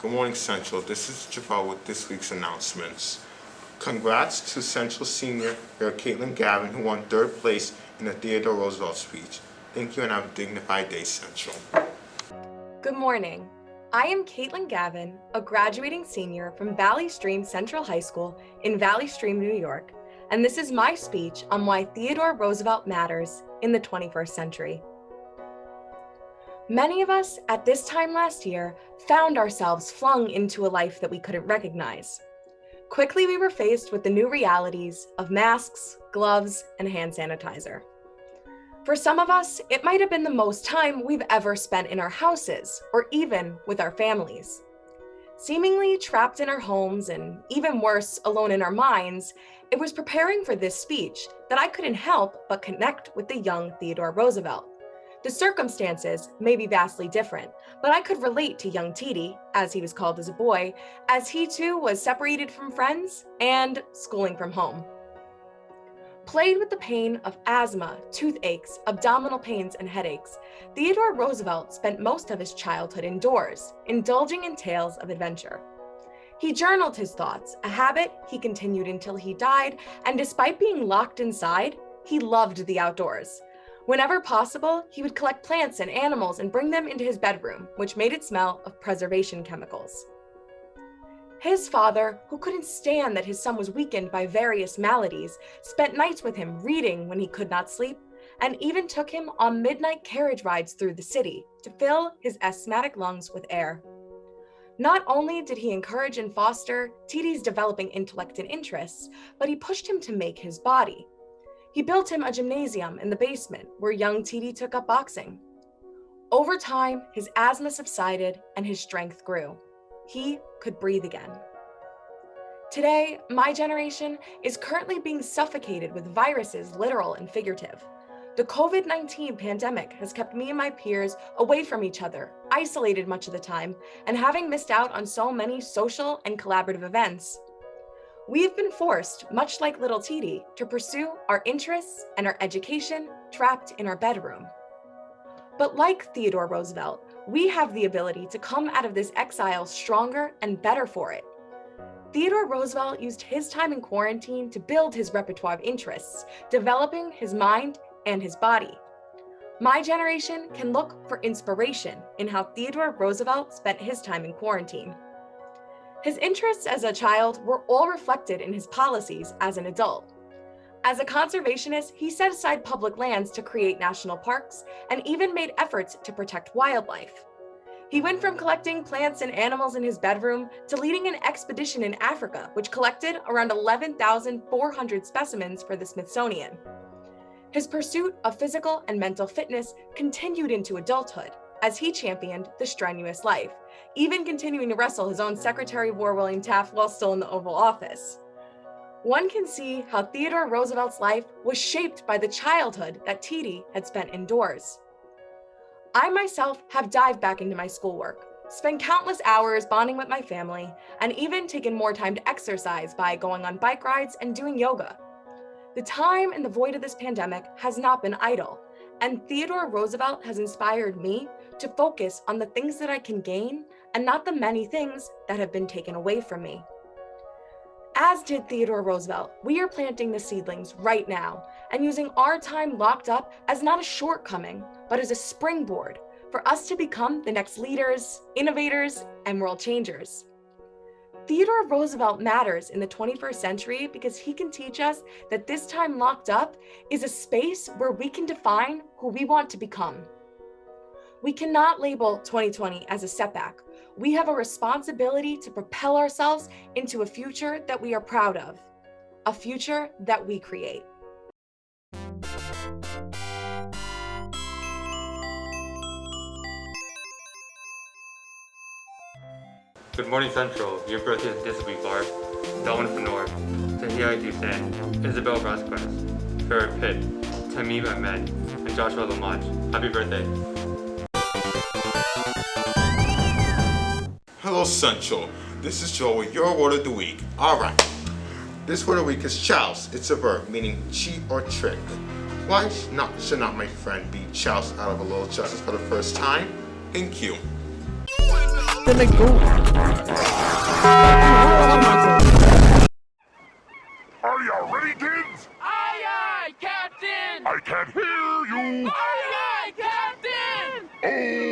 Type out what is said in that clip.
Good morning, Central. This is Jafar with this week's announcements. Congrats to Central Senior Caitlin Gavin, who won 3rd place in the Theodore Roosevelt speech. Thank you and have a dignified day, Central. Good morning. I am Caitlin Gavin, a graduating senior from Valley Stream Central High School in Valley Stream, New York, and this is my speech on why Theodore Roosevelt matters in the 21st century. Many of us at this time last year found ourselves flung into a life that we couldn't recognize. Quickly, we were faced with the new realities of masks, gloves, and hand sanitizer. For some of us, it might have been the most time we've ever spent in our houses or even with our families. Seemingly trapped in our homes and even worse, alone in our minds, it was preparing for this speech that I couldn't help but connect with the young Theodore Roosevelt. The circumstances may be vastly different, but I could relate to young TD, as he was called as a boy, as he too was separated from friends and schooling from home. Plagued with the pain of asthma, toothaches, abdominal pains, and headaches, Theodore Roosevelt spent most of his childhood indoors, indulging in tales of adventure. He journaled his thoughts, a habit he continued until he died, and despite being locked inside, he loved the outdoors. Whenever possible, he would collect plants and animals and bring them into his bedroom, which made it smell of preservation chemicals. His father, who couldn't stand that his son was weakened by various maladies, spent nights with him reading when he could not sleep, and even took him on midnight carriage rides through the city to fill his asthmatic lungs with air. Not only did he encourage and foster TD's developing intellect and interests, but he pushed him to make his body. He built him a gymnasium in the basement where young TD took up boxing. Over time, his asthma subsided and his strength grew. He could breathe again. Today, my generation is currently being suffocated with viruses, literal and figurative. The COVID-19 pandemic has kept me and my peers away from each other, isolated much of the time, and having missed out on so many social and collaborative events. We have been forced, much like little TD, to pursue our interests and our education trapped in our bedroom. But like Theodore Roosevelt, we have the ability to come out of this exile stronger and better for it. Theodore Roosevelt used his time in quarantine to build his repertoire of interests, developing his mind and his body. My generation can look for inspiration in how Theodore Roosevelt spent his time in quarantine. His interests as a child were all reflected in his policies as an adult. As a conservationist, he set aside public lands to create national parks and even made efforts to protect wildlife. He went from collecting plants and animals in his bedroom to leading an expedition in Africa, which collected around 11,400 specimens for the Smithsonian. His pursuit of physical and mental fitness continued into adulthood, as he championed the strenuous life, even continuing to wrestle his own Secretary of War William Taft while still in the Oval Office. One can see how Theodore Roosevelt's life was shaped by the childhood that TD had spent indoors. I myself have dived back into my schoolwork, spent countless hours bonding with my family, and even taken more time to exercise by going on bike rides and doing yoga. The time in the void of this pandemic has not been idle, and Theodore Roosevelt has inspired me to focus on the things that I can gain and not the many things that have been taken away from me. As did Theodore Roosevelt, we are planting the seedlings right now and using our time locked up as not a shortcoming, but as a springboard for us to become the next leaders, innovators, and world changers. Theodore Roosevelt matters in the 21st century because he can teach us that this time locked up is a space where we can define who we want to become. We cannot label 2020 as a setback. We have a responsibility to propel ourselves into a future that we are proud of, a future that we create. Good morning, Central. Your birthday is this week, Barb. Dalwin Fenor, Tahia Dusan, Isabel Vasquez, Farrah Pitt, Tamim Ahmed, and Joshua Lamont. Happy birthday. Hello, Central. This is Joe with your word of the week. Alright. This word of the week is chouse. It's a verb meaning cheat or trick. Why should not my friend be choused out of a little justice for the first time? Thank you. Then I go. Are you ready, kids? Aye, aye, Captain! I can't hear you. Aye, aye, Captain!